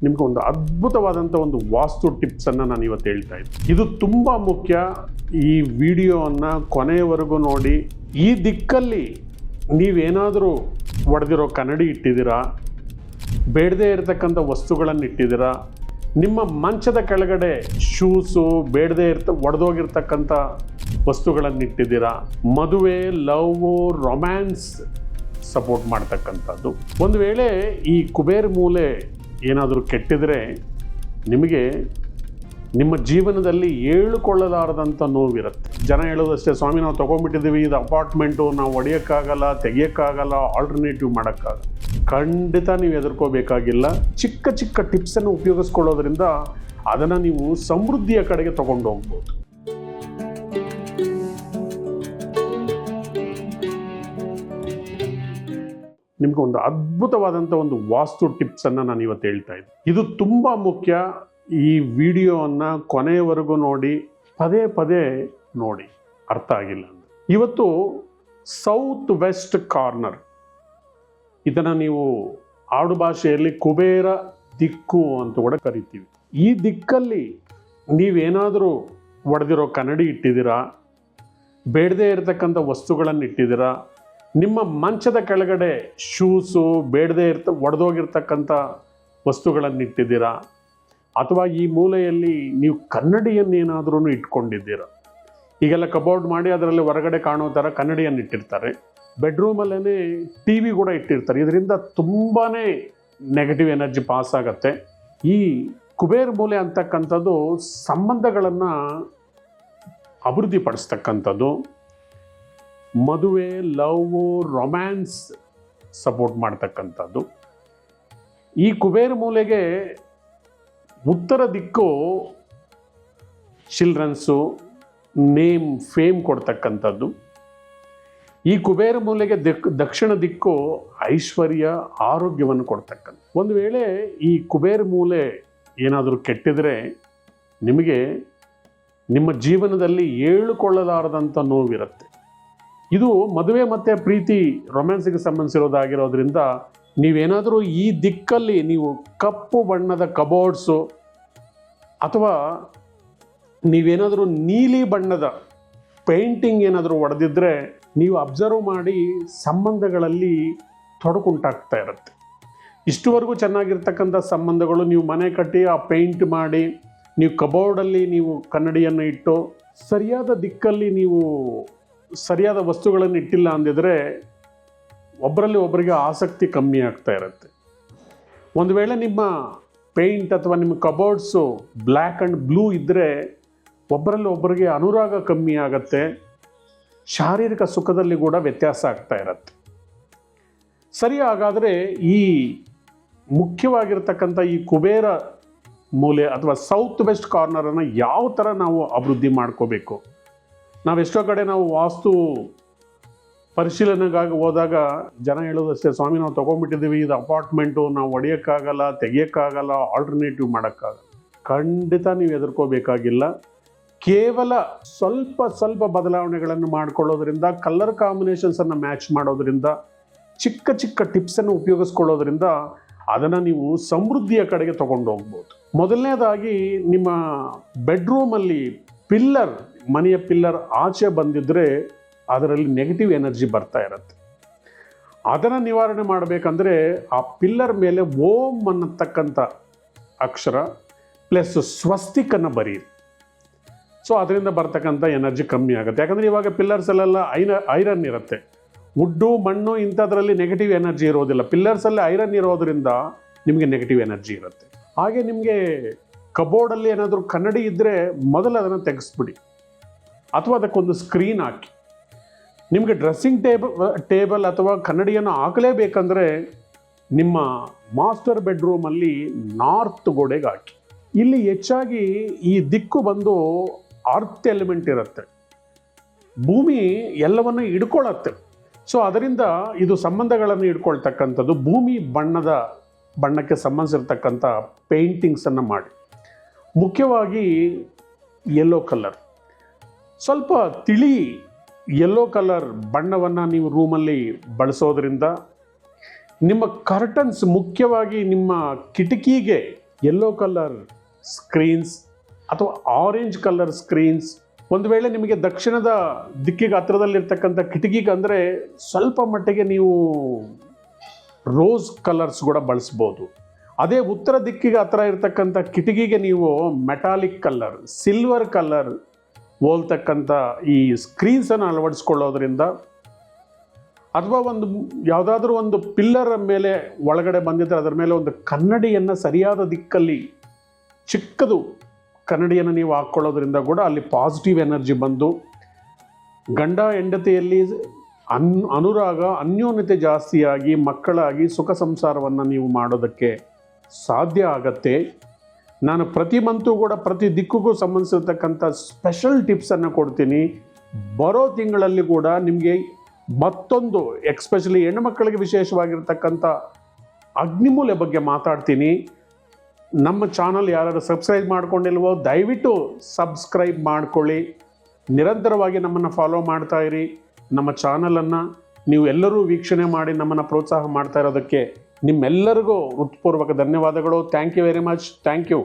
ನಿಮ್ಗೆ ಒಂದು ಅದ್ಭುತವಾದಂಥ ಒಂದು ವಾಸ್ತು ಟಿಪ್ಸನ್ನು ನಾನು ಇವತ್ತು ಹೇಳ್ತಾ ಇದ್ದೀನಿ. ಇದು ತುಂಬ ಮುಖ್ಯ. ಈ ವಿಡಿಯೋವನ್ನು ಕೊನೆಯವರೆಗೂ ನೋಡಿ. ಈ ದಿಕ್ಕಲ್ಲಿ ನೀವೇನಾದರೂ ಒಡೆದಿರೋ ಕನ್ನಡಿ ಇಟ್ಟಿದ್ದೀರಾ, ಬೇಡದೇ ಇರತಕ್ಕಂಥ ವಸ್ತುಗಳನ್ನು ಇಟ್ಟಿದ್ದೀರಾ, ನಿಮ್ಮ ಮಂಚದ ಕೆಳಗಡೆ ಶೂಸು ಬೇಡದೇ ಒಡೆದೋಗಿರ್ತಕ್ಕಂಥ ವಸ್ತುಗಳನ್ನು ಇಟ್ಟಿದ್ದೀರಾ, ಮದುವೆ, ಲವ್, ರೊಮ್ಯಾನ್ಸ್ ಸಪೋರ್ಟ್ ಮಾಡ್ತಕ್ಕಂಥದ್ದು. ಒಂದು ವೇಳೆ ಈ ಕುಬೇರ ಮೂಲೆ ಏನಾದರೂ ಕೆಟ್ಟಿದರೆ ನಿಮಗೆ ನಿಮ್ಮ ಜೀವನದಲ್ಲಿ ಹೇಳಿಕೊಳ್ಳಲಾರದಂಥ ನೋವಿರುತ್ತೆ. ಜನ ಹೇಳೋದಷ್ಟೇ, ಸ್ವಾಮಿ ನಾವು ತೊಗೊಂಡ್ಬಿಟ್ಟಿದ್ದೀವಿ, ಇದು ಅಪಾರ್ಟ್ಮೆಂಟು, ನಾವು ಒಡೆಯೋಕ್ಕಾಗಲ್ಲ, ತೆಗಿಯೋಕ್ಕಾಗಲ್ಲ, ಆಲ್ಟರ್ನೇಟಿವ್ ಮಾಡೋಕ್ಕಾಗಲ್ಲ. ಖಂಡಿತ ನೀವು ಹೆದರ್ಕೋಬೇಕಾಗಿಲ್ಲ. ಚಿಕ್ಕ ಚಿಕ್ಕ ಟಿಪ್ಸನ್ನು ಉಪಯೋಗಿಸ್ಕೊಳ್ಳೋದ್ರಿಂದ ಅದನ್ನು ನೀವು ಸಮೃದ್ಧಿಯ ಕಡೆಗೆ ತಗೊಂಡು ಹೋಗ್ಬೋದು. ನಿಮ್ಗೆ ಒಂದು ಅದ್ಭುತವಾದಂಥ ಒಂದು ವಾಸ್ತು ಟಿಪ್ಸನ್ನು ನಾನು ಇವತ್ತು ಹೇಳ್ತಾ ಇದ್ದೀನಿ. ಇದು ತುಂಬ ಮುಖ್ಯ. ಈ ವಿಡಿಯೋವನ್ನು ಕೊನೆಯವರೆಗೂ ನೋಡಿ, ಪದೇ ಪದೇ ನೋಡಿ, ಅರ್ಥ ಆಗಿಲ್ಲ ಅಂದರೆ. ಇವತ್ತು ಸೌತ್ ವೆಸ್ಟ್ ಕಾರ್ನರ್, ಇದನ್ನು ನೀವು ಆಡು ಭಾಷೆಯಲ್ಲಿ ಕುಬೇರ ದಿಕ್ಕು ಅಂತ ಕೂಡ ಕರಿತೀವಿ. ಈ ದಿಕ್ಕಲ್ಲಿ ನೀವೇನಾದರೂ ಒಡೆದಿರೋ ಕನ್ನಡಿ ಇಟ್ಟಿದ್ದೀರಾ, ಬೇಡದೇ ಇರತಕ್ಕಂಥ ವಸ್ತುಗಳನ್ನು ಇಟ್ಟಿದ್ದೀರಾ, ನಿಮ್ಮ ಮಂಚದ ಕೆಳಗಡೆ ಶೂಸು ಬೇಡದೇ ಒಡೆದೋಗಿರ್ತಕ್ಕಂಥ ವಸ್ತುಗಳನ್ನು ಇಟ್ಟಿದ್ದೀರಾ, ಅಥವಾ ಈ ಮೂಲೆಯಲ್ಲಿ ನೀವು ಕನ್ನಡಿಯನ್ನೇನಾದ್ರೂ ಇಟ್ಕೊಂಡಿದ್ದೀರಾ. ಈಗೆಲ್ಲ ಕಬೋರ್ಡ್ ಮಾಡಿ ಅದರಲ್ಲಿ ಹೊರಗಡೆ ಕಾಣೋ ಥರ ಕನ್ನಡಿಯನ್ನು ಇಟ್ಟಿರ್ತಾರೆ. ಬೆಡ್ರೂಮಲ್ಲೇ ಟಿ ವಿ ಕೂಡ ಇಟ್ಟಿರ್ತಾರೆ. ಇದರಿಂದ ತುಂಬಾ ನೆಗೆಟಿವ್ ಎನರ್ಜಿ ಪಾಸ್ ಆಗುತ್ತೆ. ಈ ಕುಬೇರ ಮೂಲೆ ಅಂತಕ್ಕಂಥದ್ದು ಸಂಬಂಧಗಳನ್ನು ಅಭಿವೃದ್ಧಿಪಡಿಸ್ತಕ್ಕಂಥದ್ದು, ಮದುವೆ, ಲವ್, ರೊಮ್ಯಾನ್ಸ್ ಸಪೋರ್ಟ್ ಮಾಡ್ತಕ್ಕಂಥದ್ದು. ಈ ಕುಬೇರ ಮೂಲೆಗೆ ಉತ್ತರ ದಿಕ್ಕು ಚಿಲ್ಡ್ರನ್ಸು, ನೇಮ್, ಫೇಮ್ ಕೊಡ್ತಕ್ಕಂಥದ್ದು. ಈ ಕುಬೇರ ಮೂಲೆಗೆ ದಕ್ಷಿಣ ದಿಕ್ಕು ಐಶ್ವರ್ಯ, ಆರೋಗ್ಯವನ್ನು ಕೊಡ್ತಕ್ಕಂಥ. ಒಂದು ವೇಳೆ ಈ ಕುಬೇರ ಮೂಲೆ ಏನಾದರೂ ಕೆಟ್ಟಿದರೆ ನಿಮಗೆ ನಿಮ್ಮ ಜೀವನದಲ್ಲಿ ಹೇಳಿಕೊಳ್ಳಲಾರದಂಥ ನೋವಿರುತ್ತೆ. ಇದು ಮದುವೆ ಮತ್ತು ಪ್ರೀತಿ, ರೊಮ್ಯಾನ್ಸಿಗೆ ಸಂಬಂಧಿಸಿರೋದಾಗಿರೋದ್ರಿಂದ ನೀವೇನಾದರೂ ಈ ದಿಕ್ಕಲ್ಲಿ ನೀವು ಕಪ್ಪು ಬಣ್ಣದ ಕಬೋರ್ಡ್ಸು ಅಥವಾ ನೀವೇನಾದರೂ ನೀಲಿ ಬಣ್ಣದ ಪೇಂಟಿಂಗ್ ಏನಾದರೂ ಹೊಡೆದಿದ್ರೆ ನೀವು ಅಬ್ಸರ್ವ್ ಮಾಡಿ ಸಂಬಂಧಗಳಲ್ಲಿ ತೊಡಕುಂಟಾಗ್ತಾ ಇರುತ್ತೆ. ಇಷ್ಟುವರೆಗೂ ಚೆನ್ನಾಗಿರ್ತಕ್ಕಂಥ ಸಂಬಂಧಗಳು ನೀವು ಮನೆ ಕಟ್ಟಿ ಆ ಪೇಂಟ್ ಮಾಡಿ ನೀವು ಕಬೋರ್ಡಲ್ಲಿ ನೀವು ಕನ್ನಡಿಯನ್ನು ಇಟ್ಟು ಸರಿಯಾದ ದಿಕ್ಕಲ್ಲಿ ನೀವು ಸರಿಯಾದ ವಸ್ತುಗಳನ್ನು ಇಟ್ಟಿಲ್ಲ ಅಂದಿದ್ರೆ ಒಬ್ಬರಲ್ಲಿ ಒಬ್ಬರಿಗೆ ಆಸಕ್ತಿ ಕಮ್ಮಿ ಆಗ್ತಾ ಇರುತ್ತೆ. ಒಂದು ವೇಳೆ ನಿಮ್ಮ ಪೇಂಟ್ ಅಥವಾ ನಿಮ್ಮ ಕಬೋರ್ಡ್ಸು ಬ್ಲ್ಯಾಕ್ ಆ್ಯಂಡ್ ಬ್ಲೂ ಇದ್ದರೆ ಒಬ್ಬರಲ್ಲಿ ಒಬ್ಬರಿಗೆ ಅನುರಾಗ ಕಮ್ಮಿ ಆಗುತ್ತೆ. ಶಾರೀರಿಕ ಸುಖದಲ್ಲಿ ಕೂಡ ವ್ಯತ್ಯಾಸ ಆಗ್ತಾ ಇರುತ್ತೆ. ಸರಿ, ಹಾಗಾದರೆ ಈ ಮುಖ್ಯವಾಗಿರ್ತಕ್ಕಂಥ ಈ ಕುಬೇರ ಮೂಲೆ ಅಥವಾ ಸೌತ್ ವೆಸ್ಟ್ ಕಾರ್ನರನ್ನು ಯಾವ ಥರ ನಾವು ಅಭಿವೃದ್ಧಿ ಮಾಡ್ಕೋಬೇಕು? ನಾವೆಷ್ಟೋ ಕಡೆ ನಾವು ವಾಸ್ತು ಪರಿಶೀಲನೆಗಾಗಿ ಹೋದಾಗ ಜನ ಹೇಳೋದಷ್ಟೇ, ಸ್ವಾಮಿ ನಾವು ತೊಗೊಂಡ್ಬಿಟ್ಟಿದ್ದೀವಿ, ಇದು ಅಪಾರ್ಟ್ಮೆಂಟು, ನಾವು ಒಡೆಯೋಕ್ಕಾಗಲ್ಲ, ತೆಗಿಯೋಕ್ಕಾಗಲ್ಲ, ಆಲ್ಟರ್ನೇಟಿವ್ ಮಾಡೋಕ್ಕಾಗಲ್ಲ. ಖಂಡಿತ ನೀವು ಹೆದರ್ಕೋಬೇಕಾಗಿಲ್ಲ. ಕೇವಲ ಸ್ವಲ್ಪ ಬದಲಾವಣೆಗಳನ್ನು ಮಾಡ್ಕೊಳ್ಳೋದ್ರಿಂದ, ಕಲರ್ ಕಾಂಬಿನೇಷನ್ಸನ್ನು ಮ್ಯಾಚ್ ಮಾಡೋದ್ರಿಂದ, ಚಿಕ್ಕ ಚಿಕ್ಕ ಟಿಪ್ಸನ್ನು ಉಪಯೋಗಿಸ್ಕೊಳ್ಳೋದ್ರಿಂದ ಅದನ್ನು ನೀವು ಸಮೃದ್ಧಿಯ ಕಡೆಗೆ ತಗೊಂಡು ಹೋಗ್ಬೋದು. ಮೊದಲನೇದಾಗಿ ನಿಮ್ಮ ಬೆಡ್ರೂಮಲ್ಲಿ ಪಿಲ್ಲರ್, ಮನೆಯ ಪಿಲ್ಲರ್ ಆಚೆ ಬಂದಿದ್ದರೆ ಅದರಲ್ಲಿ ನೆಗೆಟಿವ್ ಎನರ್ಜಿ ಬರ್ತಾ ಇರುತ್ತೆ. ಅದನ್ನು ನಿವಾರಣೆ ಮಾಡಬೇಕಂದ್ರೆ ಆ ಪಿಲ್ಲರ್ ಮೇಲೆ ಓಂ ಅನ್ನತಕ್ಕಂಥ ಅಕ್ಷರ ಪ್ಲಸ್ ಸ್ವಸ್ತಿಕನ್ನು ಬರೀರಿ. ಸೊ ಅದರಿಂದ ಬರ್ತಕ್ಕಂಥ ಎನರ್ಜಿ ಕಮ್ಮಿ ಆಗುತ್ತೆ. ಯಾಕಂದರೆ ಇವಾಗ ಪಿಲ್ಲರ್ಸಲ್ಲೆಲ್ಲ ಐರನ್ ಇರುತ್ತೆ. ವುಡ್ಡು, ಮಣ್ಣು ಇಂಥದ್ರಲ್ಲಿ ನೆಗೆಟಿವ್ ಎನರ್ಜಿ ಇರೋದಿಲ್ಲ. ಪಿಲ್ಲರ್ಸಲ್ಲಿ ಐರನ್ ಇರೋದ್ರಿಂದ ನಿಮಗೆ ನೆಗೆಟಿವ್ ಎನರ್ಜಿ ಇರುತ್ತೆ. ಹಾಗೆ ನಿಮಗೆ ಕಬೋರ್ಡಲ್ಲಿ ಏನಾದರೂ ಕನ್ನಡಿ ಇದ್ದರೆ ಮೊದಲು ಅದನ್ನು ತೆಗೆಸ್ಬಿಡಿ, ಅಥವಾ ಅದಕ್ಕೊಂದು ಸ್ಕ್ರೀನ್ ಹಾಕಿ. ನಿಮಗೆ ಡ್ರೆಸ್ಸಿಂಗ್ ಟೇಬಲ್ ಅಥವಾ ಕನ್ನಡಿಯನ್ನು ಹಾಕಲೇಬೇಕಂದ್ರೆ ನಿಮ್ಮ ಮಾಸ್ಟರ್ ಬೆಡ್ರೂಮಲ್ಲಿ ನಾರ್ತ್ ಗೋಡೆಗೆ ಹಾಕಿ. ಇಲ್ಲಿ ಹೆಚ್ಚಾಗಿ ಈ ದಿಕ್ಕು ಬಂದು ಅರ್ತ್ ಎಲಿಮೆಂಟ್ ಇರುತ್ತೆ. ಭೂಮಿ ಎಲ್ಲವನ್ನು ಹಿಡ್ಕೊಳ್ಳುತ್ತೆ. ಸೊ ಅದರಿಂದ ಇದು ಸಂಬಂಧಗಳನ್ನು ಹಿಡ್ಕೊಳ್ತಕ್ಕಂಥದ್ದು. ಭೂಮಿ ಬಣ್ಣಕ್ಕೆ ಸಂಬಂಧಿಸಿರ್ತಕ್ಕಂಥ ಪೇಂಟಿಂಗ್ಸನ್ನು ಮಾಡಿ. ಮುಖ್ಯವಾಗಿ ಯೆಲ್ಲೋ ಕಲರ್, ಸ್ವಲ್ಪ ತಿಳಿ ಯೆಲ್ಲೋ ಕಲರ್ ಬಣ್ಣವನ್ನು ನೀವು ರೂಮಲ್ಲಿ ಬಳಸೋದ್ರಿಂದ ನಿಮ್ಮ ಕರ್ಟನ್ಸ್, ಮುಖ್ಯವಾಗಿ ನಿಮ್ಮ ಕಿಟಕಿಗೆ ಯೆಲ್ಲೋ ಕಲರ್ ಸ್ಕ್ರೀನ್ಸ್ ಅಥವಾ ಆರೆಂಜ್ ಕಲರ್ ಸ್ಕ್ರೀನ್ಸ್, ಒಂದು ವೇಳೆ ನಿಮಗೆ ದಕ್ಷಿಣದ ದಿಕ್ಕಿಗೆ ಹತ್ರದಲ್ಲಿರ್ತಕ್ಕಂಥ ಕಿಟಕಿಗೆ ಅಂದರೆ ಸ್ವಲ್ಪ ಮಟ್ಟಿಗೆ ನೀವು ರೋಸ್ ಕಲರ್ಸ್ ಕೂಡ ಬಳಸ್ಬೋದು. ಅದೇ ಉತ್ತರ ದಿಕ್ಕಿಗೆ ಹತ್ರ ಇರ್ತಕ್ಕಂಥ ಕಿಟಕಿಗೆ ನೀವು ಮೆಟಾಲಿಕ್ ಕಲರ್, ಸಿಲ್ವರ್ ಕಲರ್ ಹೋಲ್ತಕ್ಕಂಥ ಈ ಸ್ಕ್ರೀನ್ಸನ್ನು ಅಳವಡಿಸ್ಕೊಳ್ಳೋದ್ರಿಂದ, ಅಥವಾ ಯಾವುದಾದ್ರೂ ಒಂದು ಪಿಲ್ಲರ್ ಮೇಲೆ ಒಳಗಡೆ ಬಂದಿದ್ದರೆ ಅದರ ಮೇಲೆ ಒಂದು ಕನ್ನಡಿಯನ್ನು ಸರಿಯಾದ ದಿಕ್ಕಲ್ಲಿ ಚಿಕ್ಕದು ಕನ್ನಡಿಯನ್ನು ನೀವು ಹಾಕ್ಕೊಳ್ಳೋದ್ರಿಂದ ಕೂಡ ಅಲ್ಲಿ ಪಾಸಿಟಿವ್ ಎನರ್ಜಿ ಬಂದು ಗಂಡ ಹೆಂಡತಿಯಲ್ಲಿ ಅನುರಾಗ ಅನ್ಯೋನ್ಯತೆ ಜಾಸ್ತಿಯಾಗಿ ಮಕ್ಕಳಾಗಿ ಸುಖ ಸಂಸಾರವನ್ನು ನೀವು ಮಾಡೋದಕ್ಕೆ ಸಾಧ್ಯ ಆಗತ್ತೆ. ನಾನು ಪ್ರತಿ ಮಂತು ಕೂಡ ಪ್ರತಿ ದಿಕ್ಕಿಗೂ ಸಂಬಂಧಿಸಿರ್ತಕ್ಕಂಥ ಸ್ಪೆಷಲ್ ಟಿಪ್ಸನ್ನು ಕೊಡ್ತೀನಿ. ಬರೋ ತಿಂಗಳಲ್ಲಿ ಕೂಡ ನಿಮಗೆ ಮತ್ತೊಂದು ಎಕ್ಸ್ಪೆಷಲಿ ಹೆಣ್ಣುಮಕ್ಕಳಿಗೆ ವಿಶೇಷವಾಗಿರ್ತಕ್ಕಂಥ ಅಗ್ನಿಮೂಲೆ ಬಗ್ಗೆ ಮಾತಾಡ್ತೀನಿ. ನಮ್ಮ ಚಾನಲ್ ಯಾರು ಸಬ್ಸ್ಕ್ರೈಬ್ ಮಾಡ್ಕೊಂಡಿಲ್ವೋ ದಯವಿಟ್ಟು ಸಬ್ಸ್ಕ್ರೈಬ್ ಮಾಡ್ಕೊಳ್ಳಿ. ನಿರಂತರವಾಗಿ ನಮ್ಮನ್ನು ಫಾಲೋ ಮಾಡ್ತಾ ಇರಿ. ನಮ್ಮ ಚಾನಲನ್ನು ನೀವು ಎಲ್ಲರೂ ವೀಕ್ಷಣೆ ಮಾಡಿ ನಮ್ಮನ್ನು ಪ್ರೋತ್ಸಾಹ ಮಾಡ್ತಾ ಇರೋದಕ್ಕೆ ನಿಮ್ಮೆಲ್ಲರಿಗೂ ಹೃತ್ಪೂರ್ವಕ ಧನ್ಯವಾದಗಳು. Thank you very much. Thank you.